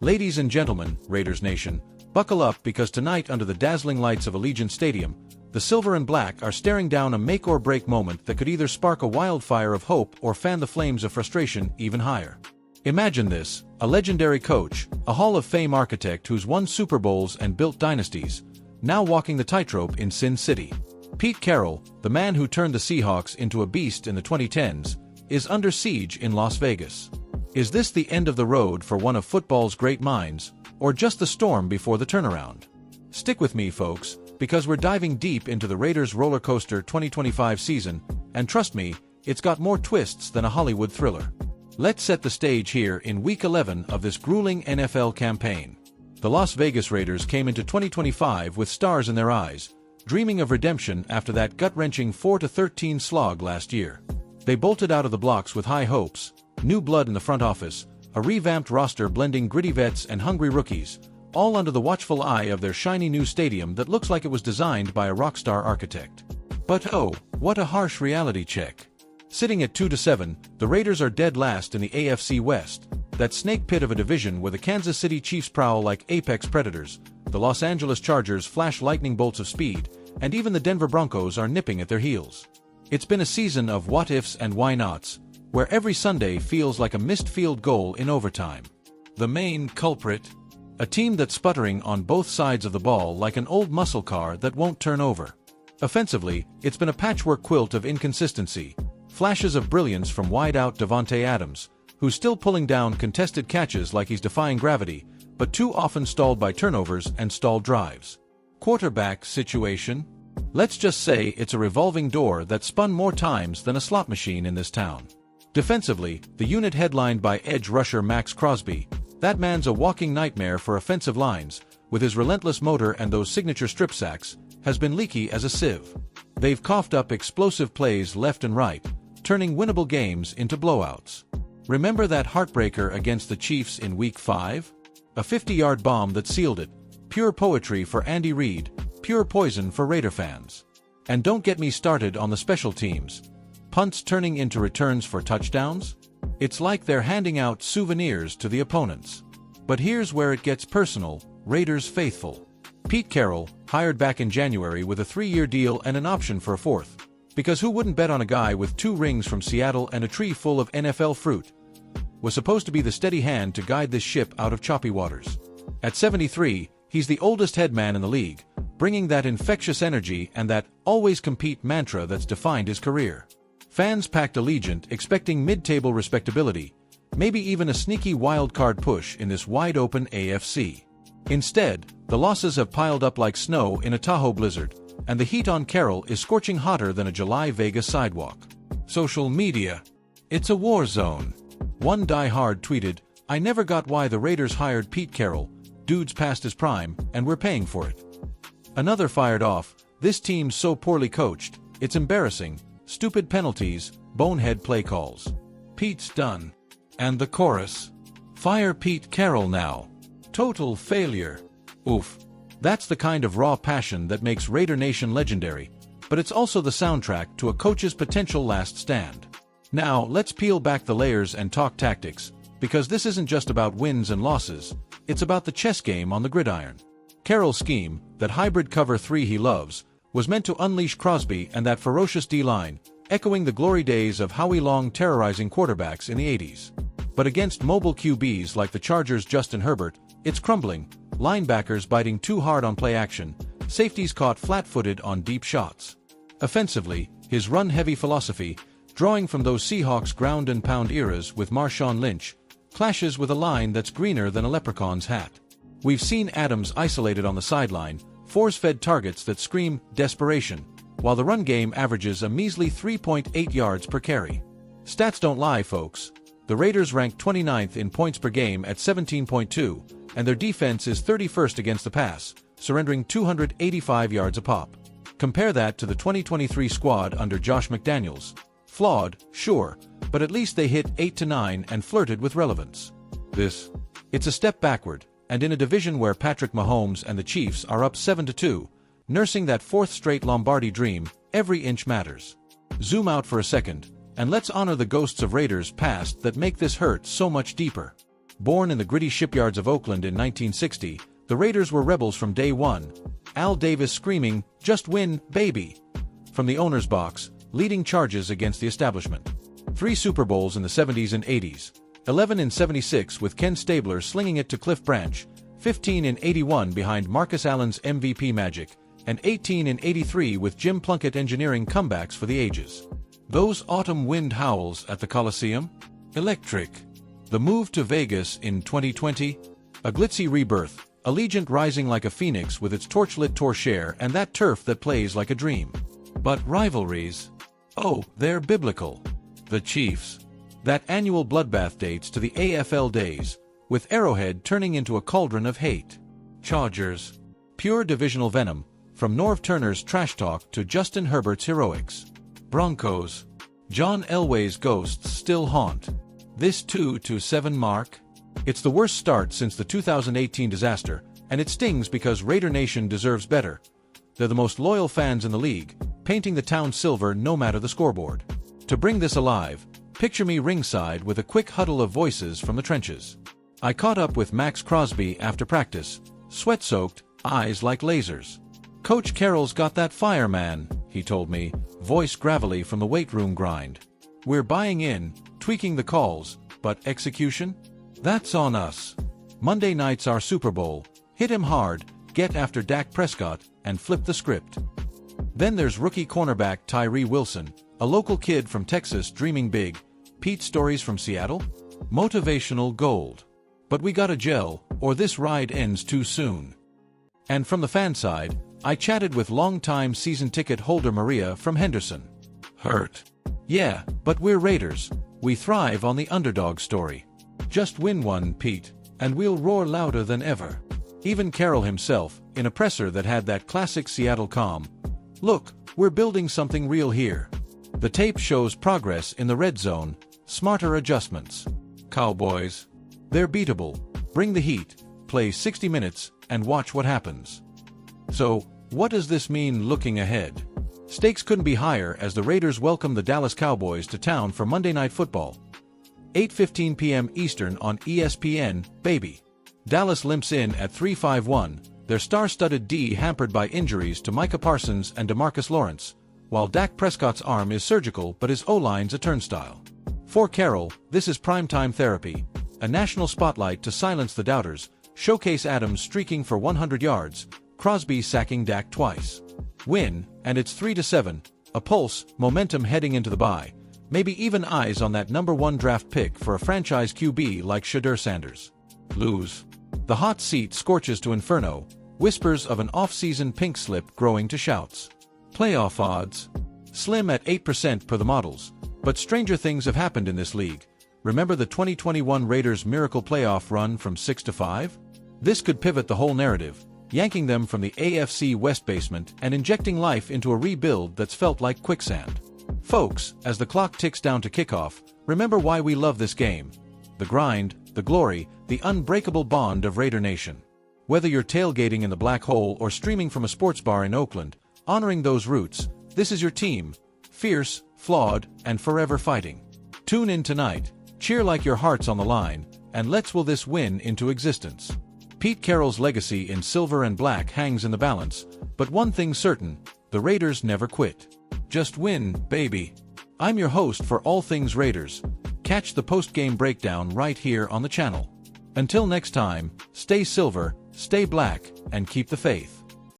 Ladies and gentlemen, Raiders Nation, buckle up because tonight under the dazzling lights of Allegiant Stadium, the Silver and Black are staring down a make-or-break moment that could either spark a wildfire of hope or fan the flames of frustration even higher. Imagine this, a legendary coach, a Hall of Fame architect who's won Super Bowls and built dynasties, now walking the tightrope in Sin City. Pete Carroll, the man who turned the Seahawks into a beast in the 2010s, is under siege in Las Vegas. Is this the end of the road for one of football's great minds, or just the storm before the turnaround? Stick with me, folks, because we're diving deep into the Raiders roller coaster 2025 season, and trust me, it's got more twists than a Hollywood thriller. Let's set the stage here in Week 11 of this grueling NFL campaign. The Las Vegas Raiders came into 2025 with stars in their eyes, dreaming of redemption after that gut-wrenching 4-13 slog last year. They bolted out of the blocks with high hopes, new blood in the front office, a revamped roster blending gritty vets and hungry rookies, all under the watchful eye of their shiny new stadium that looks like it was designed by a rockstar architect. But oh, what a harsh reality check. Sitting at 2-7, the Raiders are dead last in the AFC West, that snake pit of a division where the Kansas City Chiefs prowl like apex predators, the Los Angeles Chargers flash lightning bolts of speed, and even the Denver Broncos are nipping at their heels. It's been a season of what-ifs and why-nots, where every Sunday feels like a missed field goal in overtime. The main culprit? A team that's sputtering on both sides of the ball like an old muscle car that won't turn over. Offensively, it's been a patchwork quilt of inconsistency, flashes of brilliance from wide-out Davante Adams, who's still pulling down contested catches like he's defying gravity, but too often stalled by turnovers and stalled drives. Quarterback situation? Let's just say it's a revolving door that spun more times than a slot machine in this town. Defensively, the unit headlined by edge rusher Max Crosby, that man's a walking nightmare for offensive lines, with his relentless motor and those signature strip sacks, has been leaky as a sieve. They've coughed up explosive plays left and right, turning winnable games into blowouts. Remember that heartbreaker against the Chiefs in Week 5? A 50-yard bomb that sealed it, pure poetry for Andy Reid, pure poison for Raider fans. And don't get me started on the special teams. Punts turning into returns for touchdowns? It's like they're handing out souvenirs to the opponents. But here's where it gets personal, Raiders faithful. Pete Carroll, hired back in January with a 3-year deal and an option for a 4th. Because who wouldn't bet on a guy with 2 rings from Seattle and a tree full of NFL fruit? Was supposed to be the steady hand to guide this ship out of choppy waters. At 73, he's the oldest head man in the league, bringing that infectious energy and that always compete mantra that's defined his career. Fans packed Allegiant expecting mid-table respectability, maybe even a sneaky wild card push in this wide-open AFC. Instead, the losses have piled up like snow in a Tahoe blizzard, and the heat on Carroll is scorching hotter than a July Vegas sidewalk. Social media. It's a war zone. One diehard tweeted, "I never got why the Raiders hired Pete Carroll, dude's past his prime, and we're paying for it." Another fired off, "This team's so poorly coached, it's embarrassing. Stupid penalties, bonehead play calls. Pete's done." And the chorus, "Fire Pete Carroll now. Total failure." Oof. That's the kind of raw passion that makes Raider Nation legendary, but it's also the soundtrack to a coach's potential last stand. Now, let's peel back the layers and talk tactics, because this isn't just about wins and losses, it's about the chess game on the gridiron. Carroll's scheme, that hybrid cover 3 he loves, was meant to unleash Crosby and that ferocious D-line, echoing the glory days of Howie Long terrorizing quarterbacks in the 80s. But against mobile QBs like the Chargers' Justin Herbert, it's crumbling, linebackers biting too hard on play action, safeties caught flat-footed on deep shots. Offensively, his run-heavy philosophy, drawing from those Seahawks ground-and-pound eras with Marshawn Lynch, clashes with a line that's greener than a leprechaun's hat. We've seen Adams isolated on the sideline, force-fed targets that scream desperation, while the run game averages a measly 3.8 yards per carry. Stats don't lie, folks. The Raiders rank 29th in points per game at 17.2, and their defense is 31st against the pass, surrendering 285 yards a pop. Compare that to the 2023 squad under Josh McDaniels. Flawed, sure, but at least they hit 8-9 and flirted with relevance. It's a step backward, and in a division where Patrick Mahomes and the Chiefs are up 7-2, nursing that 4th straight Lombardi dream, every inch matters. Zoom out for a second, and let's honor the ghosts of Raiders past that make this hurt so much deeper. Born in the gritty shipyards of Oakland in 1960, the Raiders were rebels from day one. Al Davis screaming, "Just win, baby!" from the owner's box, leading charges against the establishment. 3 Super Bowls in the 70s and 80s, 11 in 76 with Ken Stabler slinging it to Cliff Branch, 15 in 81 behind Marcus Allen's MVP magic, and 18 in 83 with Jim Plunkett engineering comebacks for the ages. Those autumn wind howls at the Coliseum? Electric. The move to Vegas in 2020? A glitzy rebirth, Allegiant rising like a phoenix with its torchlit torchère and that turf that plays like a dream. But rivalries? Oh, they're biblical. The Chiefs. That annual bloodbath dates to the AFL days, with Arrowhead turning into a cauldron of hate. Chargers. Pure divisional venom, from Norv Turner's trash talk to Justin Herbert's heroics. Broncos. John Elway's ghosts still haunt. This 2-7 mark? It's the worst start since the 2018 disaster, and it stings because Raider Nation deserves better. They're the most loyal fans in the league, painting the town silver no matter the scoreboard. To bring this alive, picture me ringside with a quick huddle of voices from the trenches. I caught up with Max Crosby after practice, sweat-soaked, eyes like lasers. "Coach Carroll's got that fire, man," he told me, voice gravelly from the weight room grind. "We're buying in, tweaking the calls, but execution? That's on us. Monday night's our Super Bowl. Hit him hard, get after Dak Prescott, and flip the script." Then there's rookie cornerback Tyree Wilson, a local kid from Texas dreaming big. Pete stories from Seattle? Motivational gold. But we gotta gel, or this ride ends too soon. And from the fan side, I chatted with longtime season ticket holder Maria from Henderson. Hurt. Yeah, but we're Raiders. We thrive on the underdog story. Just win one, Pete, and we'll roar louder than ever. Even Carroll himself, in a presser that had that classic Seattle calm. "Look, we're building something real here." The tape shows progress in the red zone, smarter adjustments. Cowboys. They're beatable. Bring the heat, play 60 minutes, and watch what happens. So, what does this mean looking ahead? Stakes couldn't be higher as the Raiders welcome the Dallas Cowboys to town for Monday Night Football. 8:15 p.m. Eastern on ESPN, baby. Dallas limps in at 3-5-1, their star-studded D hampered by injuries to Micah Parsons and DeMarcus Lawrence, while Dak Prescott's arm is surgical but his O-line's a turnstile. For Carroll, this is primetime therapy, a national spotlight to silence the doubters, showcase Adams streaking for 100 yards, Crosby sacking Dak twice. Win, and it's 3-7, a pulse, momentum heading into the bye, maybe even eyes on that #1 draft pick for a franchise QB like Shadur Sanders. Lose. The hot seat scorches to inferno, whispers of an off-season pink slip growing to shouts. Playoff odds. Slim at 8% per the models, but stranger things have happened in this league. Remember the 2021 Raiders' miracle playoff run from 6-5? This could pivot the whole narrative, yanking them from the AFC West basement and injecting life into a rebuild that's felt like quicksand. Folks, as the clock ticks down to kickoff, remember why we love this game. The grind, the glory, the unbreakable bond of Raider Nation. Whether you're tailgating in the Black Hole or streaming from a sports bar in Oakland, honoring those roots, this is your team. Fierce, flawed, and forever fighting. Tune in tonight, cheer like your heart's on the line, and let's will this win into existence. Pete Carroll's legacy in silver and black hangs in the balance, but one thing's certain, the Raiders never quit. Just win, baby. I'm your host for all things Raiders. Catch the post-game breakdown right here on the channel. Until next time, stay silver, stay black, and keep the faith.